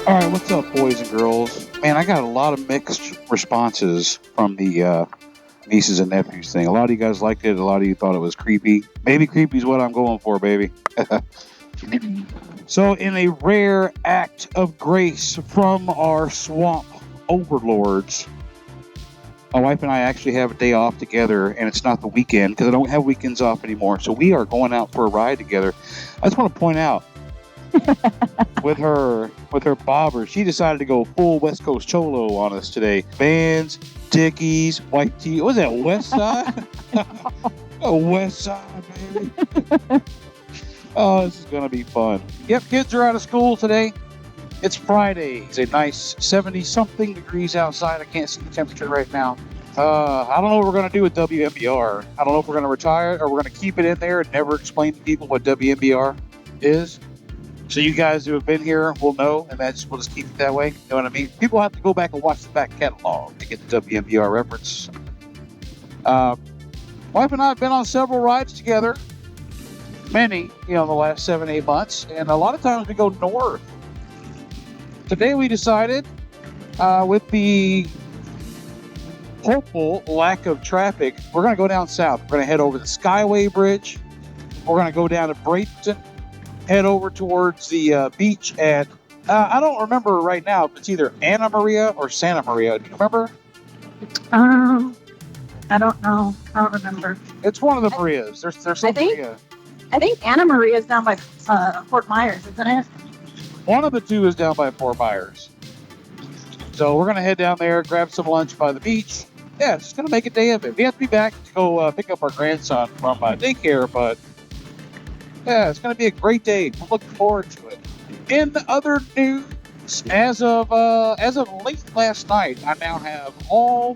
All right, what's up, boys and girls? Man, I got a lot of mixed responses from the nieces and nephews thing. A lot of you guys liked it. A lot of you thought it was creepy. Maybe creepy is what I'm going for, baby. So, in a rare act of grace from our swamp overlords, my wife and I actually have a day off together, and it's not the weekend because I don't have weekends off anymore. So we are going out for a ride together. I just want to point out, with her bobber, she decided to go full West Coast Cholo on us today. Vans, Dickies, white tee. What was that, West Side? Oh, West Side, baby. Oh, this is going to be fun. Yep, kids are out of school today. It's Friday. It's a nice 70-something degrees outside. I can't see the temperature right now. I don't know what we're going to do with WMBR. I don't know if we're going to retire or we're going to keep it in there and never explain to people what WMBR is. So you guys who have been here will know, and we'll just keep it that way. You know what I mean? People have to go back and watch the back catalog to get the WMBR reference. Wife and I have been on several rides together. Many, the last 7-8 months. And a lot of times we go north. Today we decided, with the hopeful lack of traffic, we're going to go down south. We're going to head over the Skyway Bridge. We're going to go down to Bradenton. Head over towards the beach at, I don't remember right now if it's either Anna Maria or Santa Maria. Do you remember? I don't know. I don't remember. It's one of the Marias. There's some Maria. I think Anna Maria is down by Fort Myers, isn't it? One of the two is down by Fort Myers. So we're going to head down there, grab some lunch by the beach. Yeah, it's just going to make a day of it. We have to be back to go pick up our grandson from daycare, but yeah, it's going to be a great day. I'm looking forward to it. In the other news, as of late last night, I now have all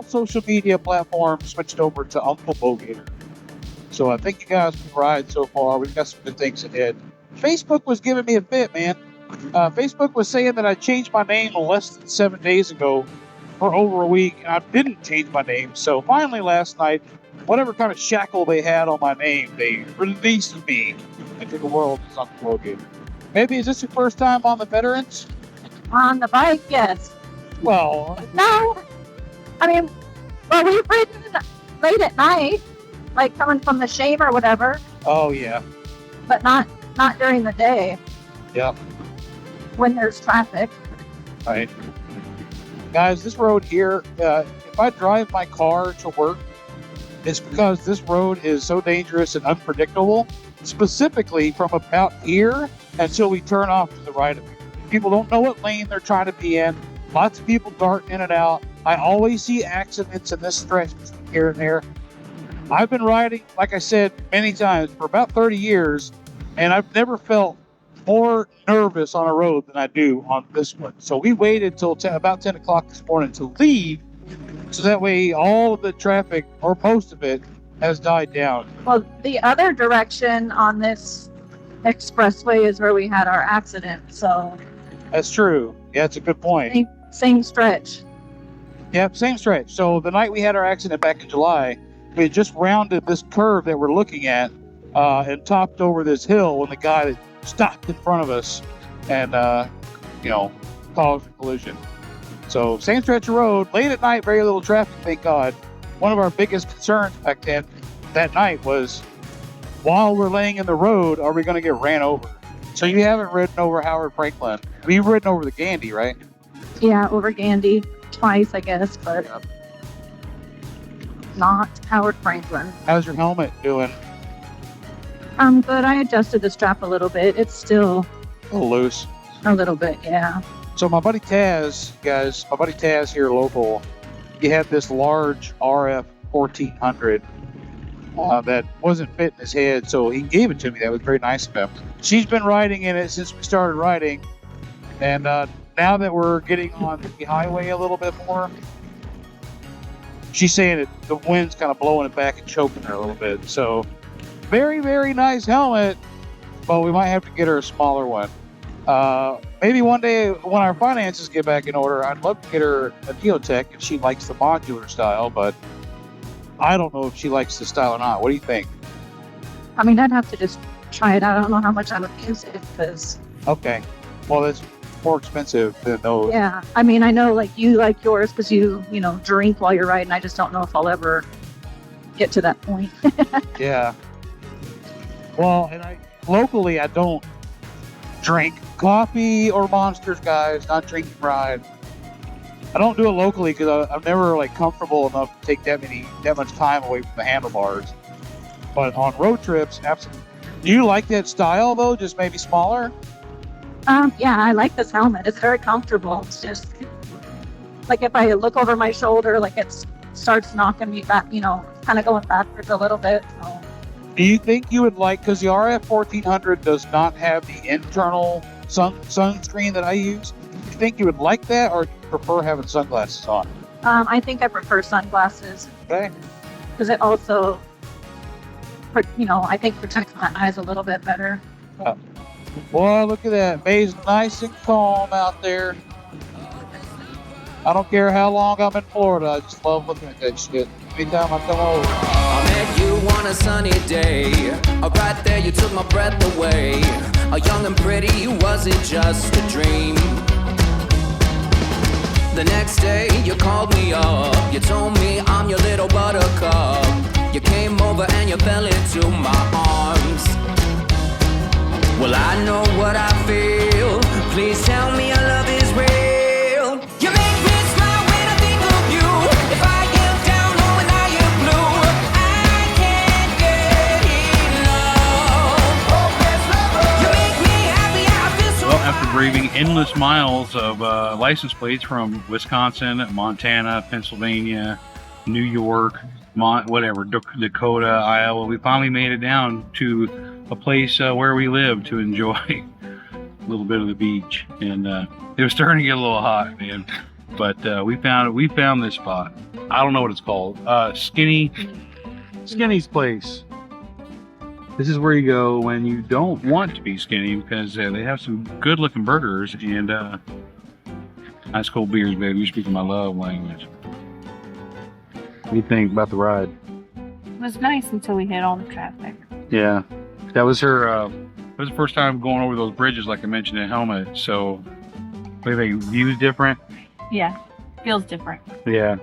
social media platforms switched over to Uncle Bogator. So I thank you guys for the ride so far. We've got some good things ahead. Facebook was giving me a fit, man. Facebook was saying that I changed my name less than 7 days ago for over a week, and I didn't change my name. So finally last night, whatever kind of shackle they had on my name, they released me into the world as Uncle Bogator. Maybe, is this your first time on the Veterans? On the bike, yes. Well, no. I mean, well, we've ridden late at night, like coming from the shame or whatever. Oh, yeah. But not during the day. Yep. When there's traffic. Right. Guys, this road here, if I drive my car to work, it's because this road is so dangerous and unpredictable, specifically from about here until we turn off to the right of it. People don't know what lane they're trying to be in. Lots of people dart in and out. I always see accidents in this stretch here and there. I've been riding, like I said, many times for about 30 years, and I've never felt more nervous on a road than I do on this one. So we waited till about 10 o'clock this morning to leave, so that way all of the traffic, or most of it, has died down. Well, the other direction on this expressway is where we had our accident, so... That's true. Yeah, it's a good point. Same stretch. Yep, same stretch. So the night we had our accident back in July, we had just rounded this curve that we're looking at and topped over this hill when the guy that stopped in front of us and, caused a collision. So same stretch of road, late at night, very little traffic, thank God. One of our biggest concerns back then, that night, was while we're laying in the road, are we going to get ran over? So you haven't ridden over Howard Franklin. You've ridden over the Gandy, right? Yeah, over Gandy twice, I guess, but not Howard Franklin. How's your helmet doing? I'm good. I adjusted the strap a little bit. It's still A little loose. a little bit, yeah. So my buddy Taz, guys, here local, he had this large RF 1400 that wasn't fitting his head, so he gave it to me. That was very nice of him. She's been riding in it since we started riding, and now that we're getting on the highway a little bit more, she's saying that the wind's kind of blowing it back and choking her a little bit. So very, very nice helmet, but we might have to get her a smaller one. Maybe one day when our finances get back in order, I'd love to get her a Neotech if she likes the modular style, but I don't know if she likes the style or not. What do you think? I mean, I'd have to just try it out. I don't know how much I would use it because Okay. Well, it's more expensive than those. Yeah, I mean, I know like you like yours because you drink while you're riding. I just don't know if I'll ever get to that point. Yeah. Well, and locally I don't drink coffee or Monsters, guys. Not drink and ride. I don't do it locally because I'm never like comfortable enough to take that much time away from the handlebars. But on road trips, absolutely. Do you like that style though? Just maybe smaller? Yeah, I like this helmet. It's very comfortable. It's just like if I look over my shoulder, like it starts knocking me back, kind of going backwards a little bit. So. Do you think you would like, because the RF 1400 does not have the internal sunscreen that I use, do you think you would like that, or do you prefer having sunglasses on? I think I prefer sunglasses. Okay. Because it also, I think protects my eyes a little bit better. Boy, look at that. Bay's nice and calm out there. I don't care how long I'm in Florida. I just love looking at that shit. Anytime I come over. I met you on a sunny day. Right there, you took my breath away. Young and pretty, was it just a dream? The next day, you called me up. You told me I'm your little buttercup. You came over and you fell into my arms. Well, I know what I feel. Please tell me your love is real. You make me smile when I think of you. If I am down or when I am blue, I can't get enough. You make me happy, I feel so. Well, after braving endless miles of license plates from Wisconsin, Montana, Pennsylvania, New York, Dakota, Iowa, we finally made it down to a place where we live to enjoy a little bit of the beach, and it was starting to get a little hot, man. But we found this spot. I don't know what it's called. Skinny's place. This is where you go when you don't want to be skinny, because they have some good-looking burgers and nice cold beers, baby. You're speaking my love language. What do you think about the ride? It was nice until we hit all the traffic. Yeah, that was her. It was the first time going over those bridges, like I mentioned in Helmet. So, what do you think? Views different? Yeah, feels different. Yeah,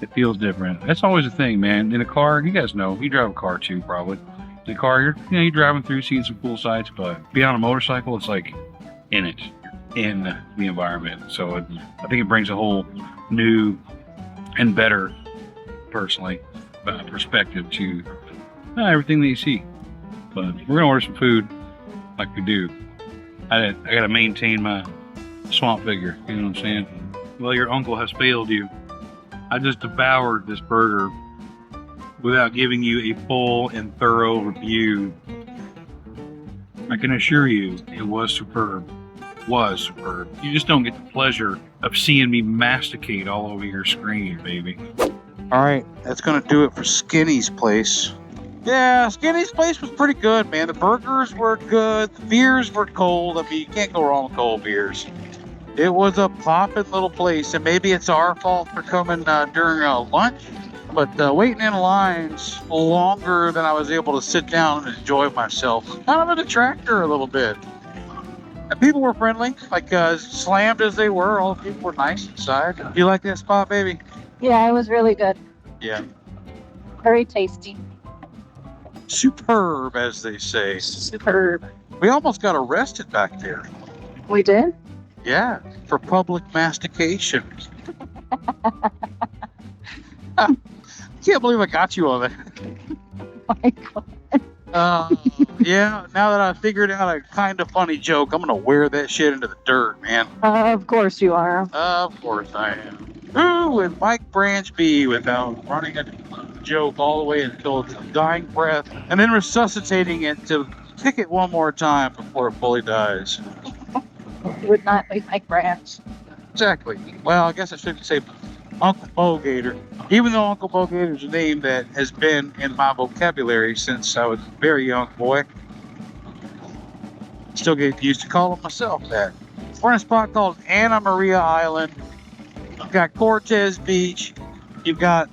it feels different. That's always a thing, man. In a car, you guys know, you drive a car too, probably. In a car, you're driving through, seeing some cool sights, but being on a motorcycle, it's like in it, in the environment. So I think it brings a whole new and better, personally, perspective to everything that you see. But we're gonna order some food, like we do. I gotta maintain my swamp figure. You know what I'm saying? Well, your uncle has failed you. I just devoured this burger without giving you a full and thorough review. I can assure you, it was superb. Was superb. You just don't get the pleasure of seeing me masticate all over your screen, baby. All right, that's gonna do it for Skinny's place. Yeah, Skinny's place was pretty good, man. The burgers were good. The beers were cold. I mean, you can't go wrong with cold beers. It was a poppin' little place, and maybe it's our fault for coming during lunch, but waiting in lines longer than I was able to sit down and enjoy myself. Kind of a detractor a little bit. And people were friendly, like slammed as they were. All the people were nice inside. You like that spot, baby? Yeah, it was really good. Yeah. Very tasty. Superb, as they say. Superb. We almost got arrested back there. We did? Yeah, for public mastication. Can't believe I got you on that. Oh my God. Yeah, now that I figured out a kind of funny joke, I'm going to wear that shit into the dirt, man. Of course you are. Of course I am. Ooh, and Mike Branch B without running a joke all the way until it's a dying breath, and then resuscitating it to kick it one more time before it fully dies. Would not be Mike Branch. Exactly. Well, I guess I should say Uncle Bogator. Even though Uncle Bogator is a name that has been in my vocabulary since I was a very young boy, still get used to calling myself that. We're in a spot called Anna Maria Island. You've got Cortez Beach. You've got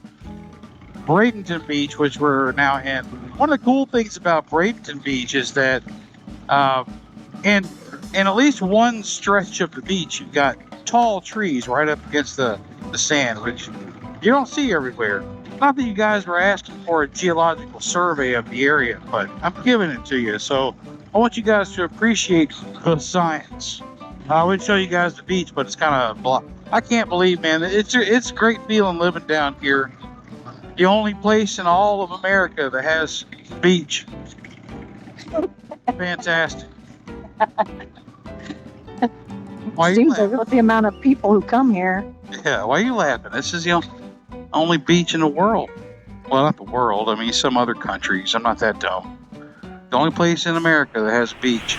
Bradenton Beach, which we're now in. One of the cool things about Bradenton Beach is that in And at least one stretch of the beach, you've got tall trees right up against the sand, which you don't see everywhere. Not that you guys were asking for a geological survey of the area, but I'm giving it to you. So I want you guys to appreciate the science. I would show you guys the beach, but it's kind of blah. I can't believe, man, it's a great feeling living down here. The only place in all of America that has beach. Fantastic. Why are you Seems laughing? like with the amount of people who come here. Yeah, why are you laughing? This is the only beach in the world. Well, not the world. I mean, some other countries. I'm not that dumb. The only place in America that has a beach.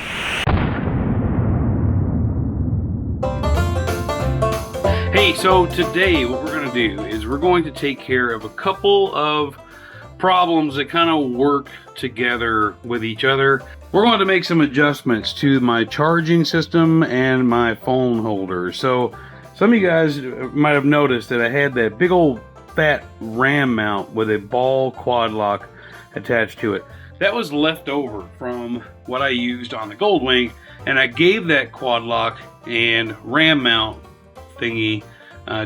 Hey, so today what we're going to do is we're going to take care of a couple of problems that kind of work together with each other. We're going to make some adjustments to my charging system and my phone holder. So some of you guys might have noticed that I had that big old fat RAM mount with a ball quad lock attached to it. That was left over from what I used on the Goldwing, and I gave that quad lock and RAM mount thingy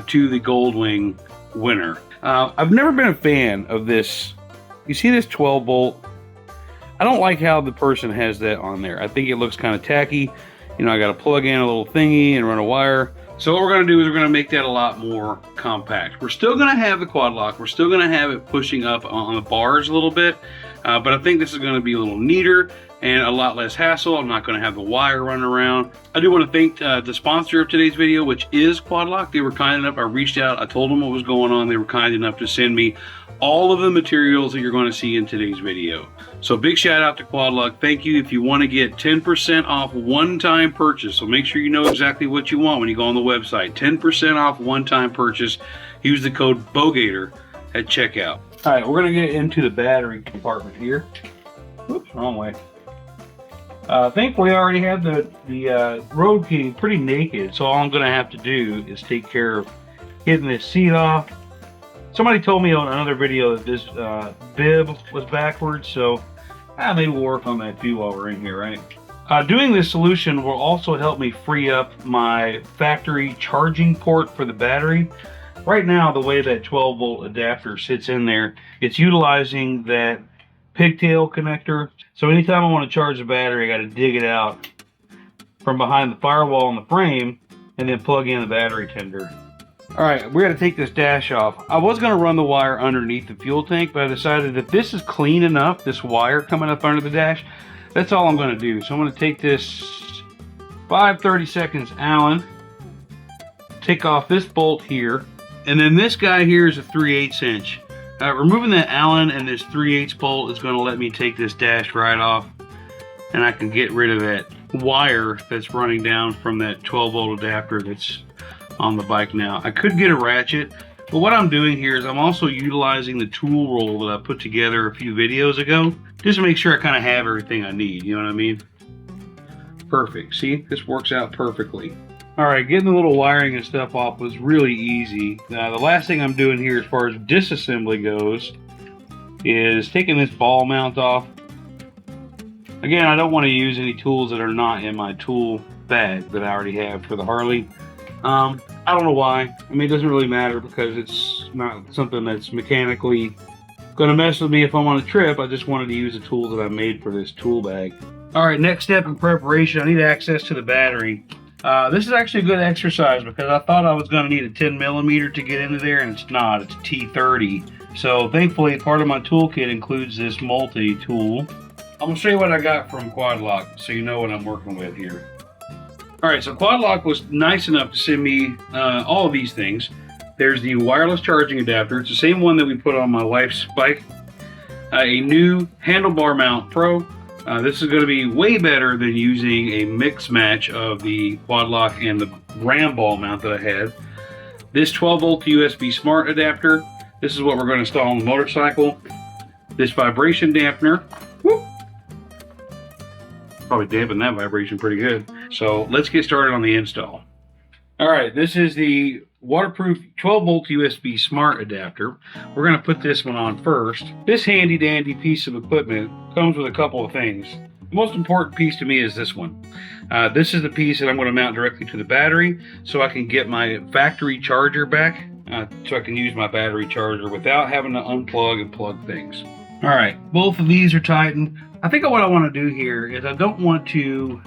to the Goldwing winner. I've never been a fan of this. You see this 12 volt? I don't like how the person has that on there. I think it looks kind of tacky. You know, I got to plug in a little thingy and run a wire. So what we're going to do is we're going to make that a lot more compact. We're still going to have the quad lock. We're still going to have it pushing up on the bars a little bit. But I think this is going to be a little neater and a lot less hassle. I'm not going to have the wire running around. I do want to thank the sponsor of today's video, which is Quad Lock. They were kind enough. I reached out. I told them what was going on. They were kind enough to send me all of the materials that you're going to see in today's video. So big shout out to Quad Lock. Thank you. If you want to get 10% off one-time purchase, so make sure you know exactly what you want when you go on the website. 10% off one-time purchase. Use the code Bogator at checkout. All right, we're going to get into the battery compartment here. Whoops, wrong way. Thankfully, I already have the Road King pretty naked, so all I'm going to have to do is take care of getting this seat off. Somebody told me on another video that this bib was backwards, so maybe we'll work on that too while we're in here, right? Doing this solution will also help me free up my factory charging port for the battery. Right now, the way that 12 volt adapter sits in there, it's utilizing that pigtail connector. So anytime I want to charge the battery, I got to dig it out from behind the firewall on the frame and then plug in the battery tender. All right, we're going to take this dash off. I was going to run the wire underneath the fuel tank, but I decided that this is clean enough, this wire coming up under the dash. That's all I'm going to do. So I'm going to take this 5/32 Allen, take off this bolt here, and then this guy here is a 3/8 inch. Removing that Allen and this 3/8 bolt is going to let me take this dash right off, and I can get rid of that wire that's running down from that 12 volt adapter that's on the bike now. I could get a ratchet, but what I'm doing here is I'm also utilizing the tool roll that I put together a few videos ago, just to make sure I kind of have everything I need, you know what I mean? Perfect, see, this works out perfectly. All right, getting the little wiring and stuff off was really easy. The last thing I'm doing here as far as disassembly goes is taking this ball mount off. Again, I don't want to use any tools that are not in my tool bag that I already have for the Harley. I don't know why. I mean, it doesn't really matter because it's not something that's mechanically going to mess with me if I'm on a trip. I just wanted to use the tools that I made for this tool bag. All right, next step in preparation, I need access to the battery. This is actually a good exercise because I thought I was going to need a 10 millimeter to get into there, and it's not. It's a T30. So thankfully, part of my toolkit includes this multi-tool. I'm going to show you what I got from Quad Lock so you know what I'm working with here. All right, so Quad Lock was nice enough to send me all of these things. There's the wireless charging adapter. It's the same one that we put on my wife's bike. A new handlebar mount pro. This is going to be way better than using a mix match of the Quad Lock and the RAM ball mount that I had. This 12 volt USB smart adapter. This is what we're going to install on the motorcycle. This vibration dampener. Whoop. Probably dampen that vibration pretty good. So let's get started on the install. All right, this is the waterproof 12 volt USB smart adapter. We're going to put this one on first. This handy dandy piece of equipment comes with a couple of things. The most important piece to me is this one. This is the piece that I'm going to mount directly to the battery so I can get my factory charger back, so I can use my battery charger without having to unplug and plug things. All right, both of these are tightened. I think what I want to do here is I want to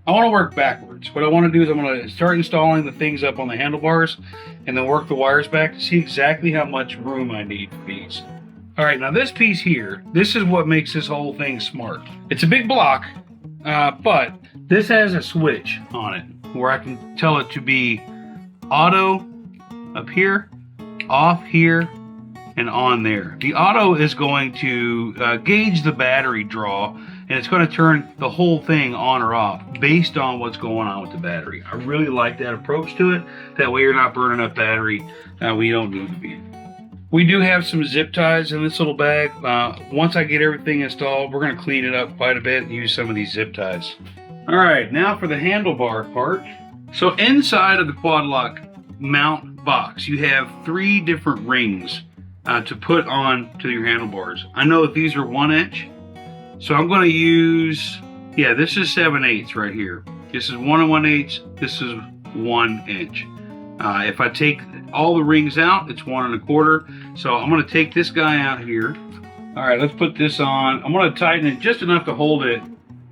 work backwards. What I want to do is I'm going to start installing the things up on the handlebars and then work the wires back to see exactly how much room I need for these. All right, now this piece here, this is what makes this whole thing smart. It's a big block, but this has a switch on it where I can tell it to be auto up here, off here, and on there. The auto is going to gauge the battery draw, and it's going to turn the whole thing on or off based on what's going on with the battery. I really like that approach to it. That way you're not burning up battery when you don't need to be. We do have some zip ties in this little bag. Once I get everything installed, we're going to clean it up quite a bit and use some of these zip ties. All right, now for the handlebar part. So inside of the quad lock mount box, you have 3 different rings to put on to your handlebars. I know that these are 1 inch, so I'm going to use, this is 7/8 right here. This is 1 1/8. This is 1 inch. If I take all the rings out, it's 1 1/4. So I'm going to take this guy out here. All right, let's put this on. I'm going to tighten it just enough to hold it,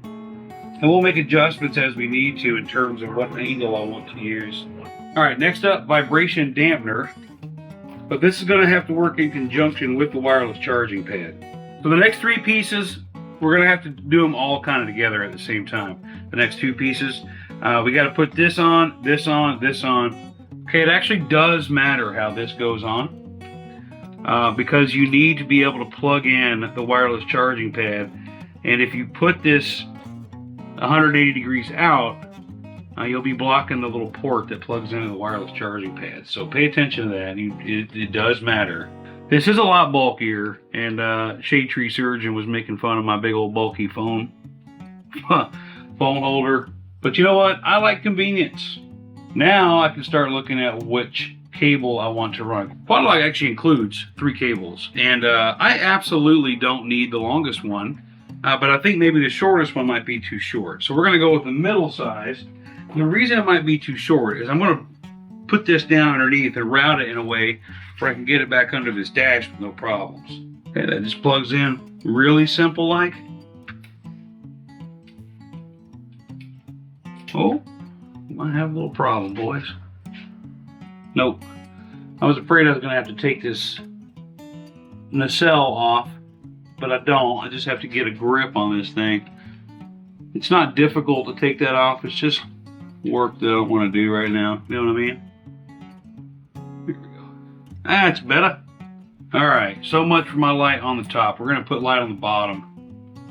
and we'll make adjustments as we need to in terms of what angle I want to use. All right, next up, vibration dampener. But this is going to have to work in conjunction with the wireless charging pad. So the next 3 pieces, we're going to have to do them all kind of together at the same time. The next 2 pieces, we got to put this on, this on, this on. Okay, it actually does matter how this goes on because you need to be able to plug in the wireless charging pad. And if you put this 180 degrees out, you'll be blocking the little port that plugs into the wireless charging pad. So pay attention to that. It does matter. This is a lot bulkier, and Shade Tree Surgeon was making fun of my big old bulky phone holder. But you know what? I like convenience. Now I can start looking at which cable I want to run. Quadlock actually includes 3 cables, and I absolutely don't need the longest one, but I think maybe the shortest one might be too short. So we're going to go with the middle size. The reason it might be too short is I'm going to put this down underneath and route it in a way where I can get it back under this dash with no problems. Okay, that just plugs in really simple like. Oh, might have a little problem, boys. Nope. I was afraid I was going to have to take this nacelle off, but I don't. I just have to get a grip on this thing. It's not difficult to take that off. It's just work that I don't want to do right now. You know what I mean? Here we go. That's better. All right, so much for my light on the top. We're going to put light on the bottom.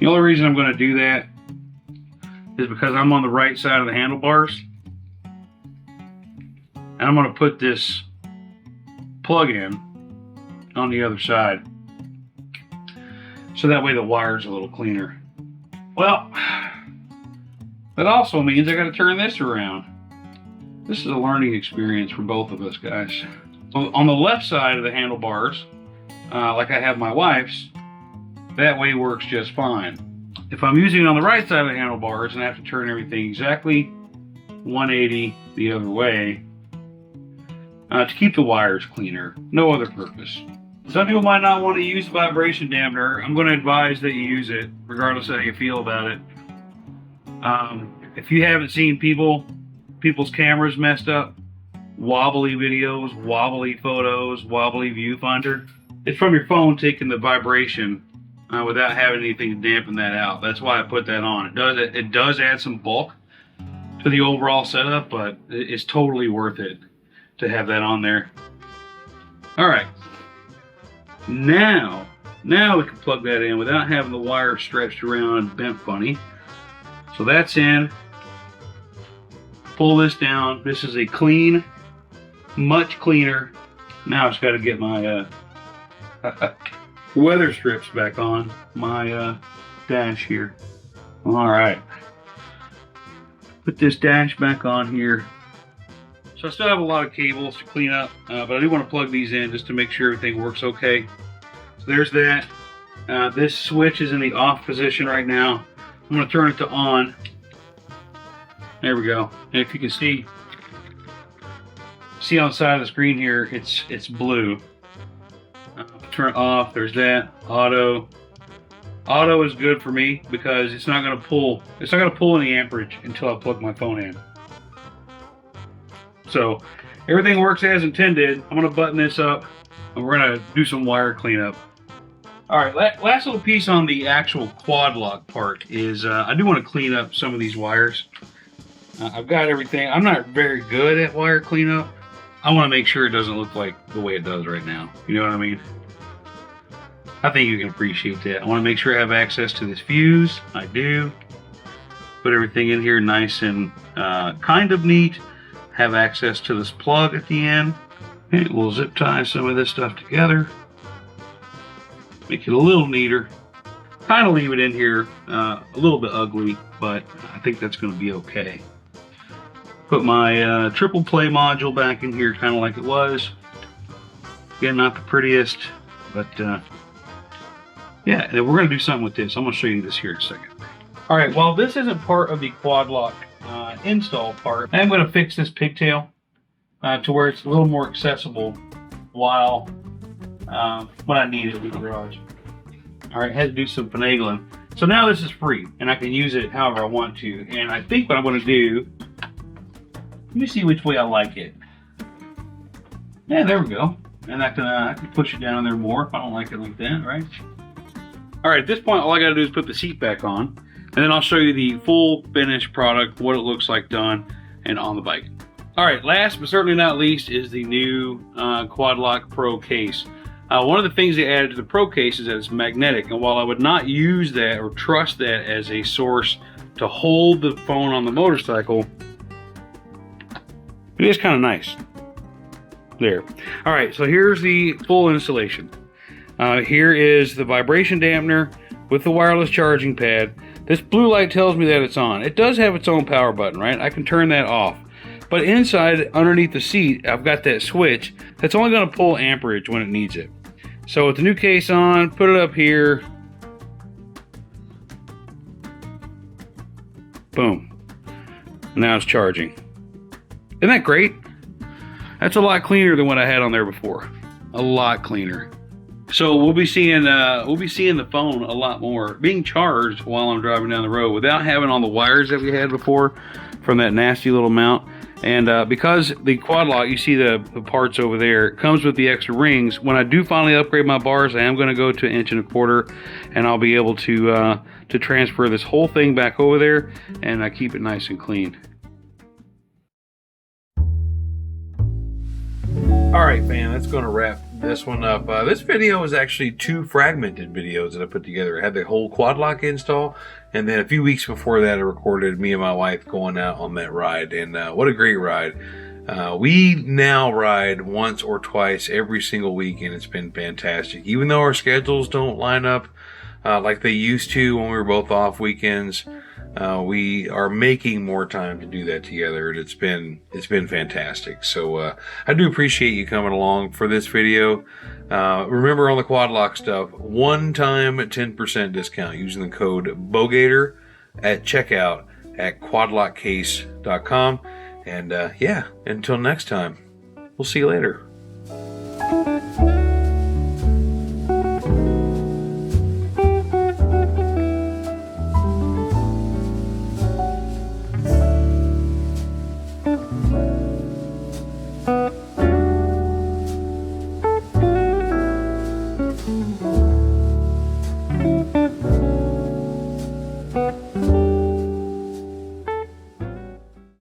The only reason I'm going to do that is because I'm on the right side of the handlebars. And I'm going to put this plug in on the other side. So that way the wire's a little cleaner. Well, that also means I got to turn this around. This is a learning experience for both of us, guys. So on the left side of the handlebars, like I have my wife's, that way works just fine. If I'm using it on the right side of the handlebars and I have to turn everything exactly 180 the other way to keep the wires cleaner, no other purpose. Some people might not want to use the vibration dampener. I'm going to advise that you use it, regardless of how you feel about it. If you haven't seen people's cameras messed up, wobbly videos, wobbly photos, wobbly viewfinder, it's from your phone taking the vibration without having anything to dampen that out. That's why I put that on. It does add some bulk to the overall setup, but it's totally worth it to have that on there. All right. Now we can plug that in without having the wire stretched around and bent funny. So that's in. Pull this down. This is a clean, much cleaner. Now I just got to get my weather strips back on my dash here. All right. Put this dash back on here. So I still have a lot of cables to clean up, but I do want to plug these in just to make sure everything works okay. So there's that. This switch is in the off position right now. I'm going to turn it to on. There we go. And if you can see on the side of the screen here, it's blue. Turn it off. There's that. Auto. Auto is good for me because it's not going to pull. It's not going to pull any amperage until I plug my phone in. So everything works as intended. I'm going to button this up, and we're going to do some wire cleanup. All right, last little piece on the actual quad lock part is I do want to clean up some of these wires. I've got everything. I'm not very good at wire cleanup. I want to make sure it doesn't look like the way it does right now. You know what I mean? I think you can appreciate that. I want to make sure I have access to this fuse. I do. Put everything in here nice and kind of neat. Have access to this plug at the end. Okay, we'll zip tie some of this stuff together. Make it a little neater. Kind of leave it in here a little bit ugly, but I think that's going to be okay. Put my triple play module back in here kind of like it was. Again, not the prettiest, but yeah, and we're going to do something with this. I'm going to show you this here in a second. All right, while this isn't part of the quad lock install part, I'm going to fix this pigtail to where it's a little more accessible while when I need it in the garage. All right, had to do some finagling. So now this is free, and I can use it however I want to. And I think what I'm going to do, let me see which way I like it. Yeah, there we go. And I can push it down there more if I don't like it like that, right? All right, at this point, all I got to do is put the seat back on, and then I'll show you the full finished product, what it looks like done, and on the bike. All right, last but certainly not least is the new Quad Lock Pro case. One of the things they added to the Pro case is that it's magnetic, and while I would not use that or trust that as a source to hold the phone on the motorcycle, it is kind of nice. There. All right, so here's the full installation. Here is the vibration dampener with the wireless charging pad. This blue light tells me that it's on. It does have its own power button, right? I can turn that off. But inside, underneath the seat, I've got that switch that's only going to pull amperage when it needs it. So with the new case on, put it up here. Boom. Now it's charging. Isn't that great? That's a lot cleaner than what I had on there before. A lot cleaner. So we'll be seeing the phone a lot more being charged while I'm driving down the road without having all the wires that we had before from that nasty little mount. And because the quad lock, you see the parts over there, it comes with the extra rings. When I do finally upgrade my bars, I am going to go to 1.25 inches, and I'll be able to transfer this whole thing back over there and keep it nice and clean. All right, fam, that's going to wrap this one up. This video is actually 2 fragmented videos that I put together. I had the whole quad lock install, and then a few weeks before that I recorded me and my wife going out on that ride, and what a great ride. We now ride once or twice every single week, and it's been fantastic. Even though our schedules don't line up like they used to when we were both off weekends, we are making more time to do that together, and it's been fantastic. So I do appreciate you coming along for this video. Remember, on the quad lock stuff, one-time 10% discount using the code Bogator at checkout at quadlockcase.com. And yeah, until next time, we'll see you later.